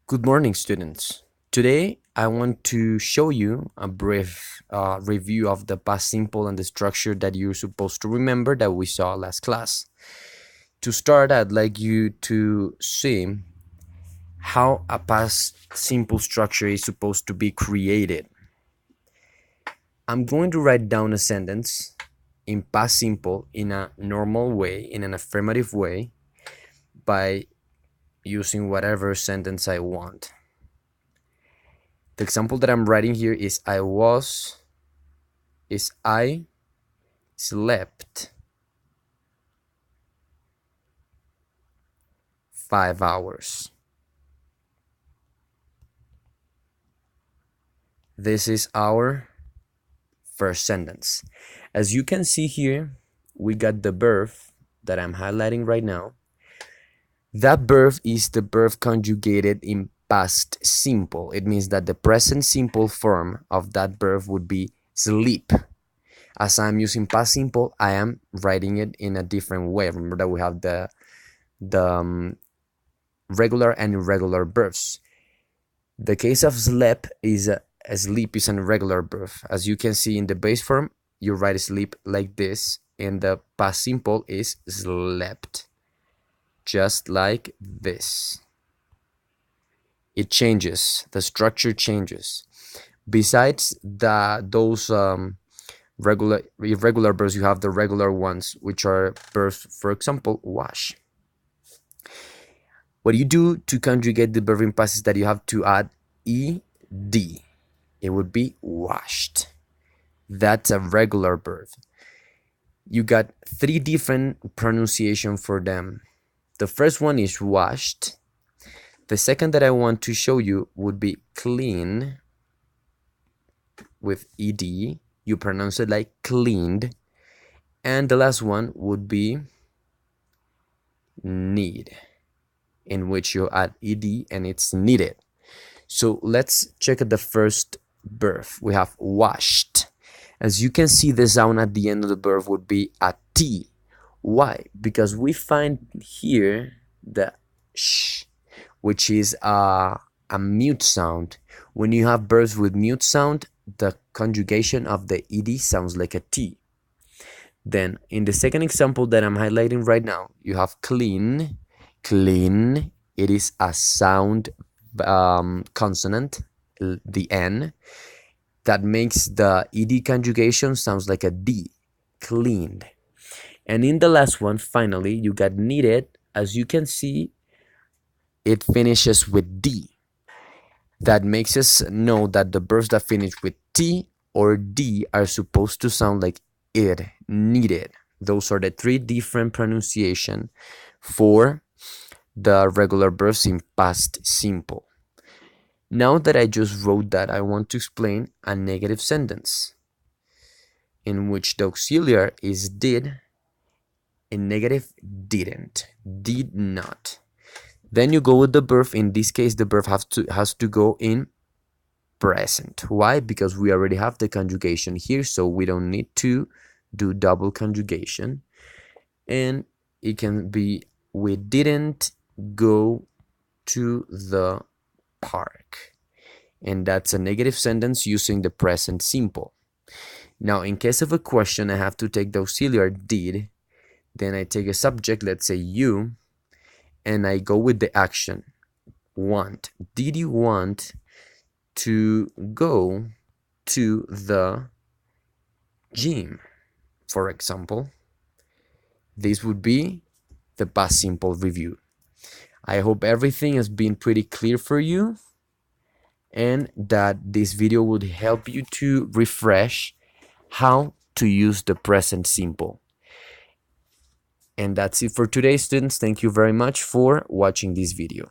Good morning, students. Today, I want to show you a brief review of the past simple and the structure that you're supposed to remember that we saw last class. To start, I'd like you to see how a past simple structure is supposed to be created. I'm going to write down a sentence in past simple in a normal way, in an affirmative way, by using whatever sentence I want. The example that I'm writing here is I slept 5 hours. This is our first sentence. As you can see here, we got the verb that I'm highlighting right now. That verb is the verb conjugated in past simple. It means that the present simple form of that verb would be sleep. As I'm using past simple, I am writing it in a different way. Remember that we have the regular and irregular verbs. The case of sleep is sleep is an irregular verb. As you can see in the base form, you write sleep like this, and the past simple is slept, just like this. It changes, the structure changes. Besides those irregular verbs, you have the regular ones, which are verbs, for example, wash. What you do to conjugate the verb in past is that you have to add ed. It would be washed. That's a regular verb. You got 3 different pronunciation for them. The first one is washed. The second that I want to show you would be clean with ed. You pronounce it like cleaned. And the last one would be need, in which you add ed and it's needed. So let's check the first verb. We have washed. As you can see, the sound at the end of the verb would be a T. Why? Because we find here the sh, which is a mute sound. When you have verbs with mute sound, the conjugation of the ed sounds like a T. Then, in the second example that I'm highlighting right now, you have clean. Clean, it is a sound consonant, the N, that makes the ed conjugation sounds like a D, cleaned. And in the last one, finally, you got needed. As you can see, it finishes with D. That makes us know that the verbs that finish with T or D are supposed to sound like it, needed. Those are the 3 different pronunciation for the regular verbs in past simple. Now that I just wrote that, I want to explain a negative sentence in which the auxiliary is did and negative didn't, did not. Then you go with the verb. In this case, the verb has to go in present. Why? Because we already have the conjugation here, so we don't need to do double conjugation. And it can be we didn't go to the park. And that's a negative sentence using the present simple. Now, in case of a question, I have to take the auxiliary did. Then I take a subject, let's say you, and I go with the action want. Did you want to go to the gym, for example? This would be the past simple review. I hope everything has been pretty clear for you and that this video would help you to refresh how to use the present simple. And that's it for today, students. Thank you very much for watching this video.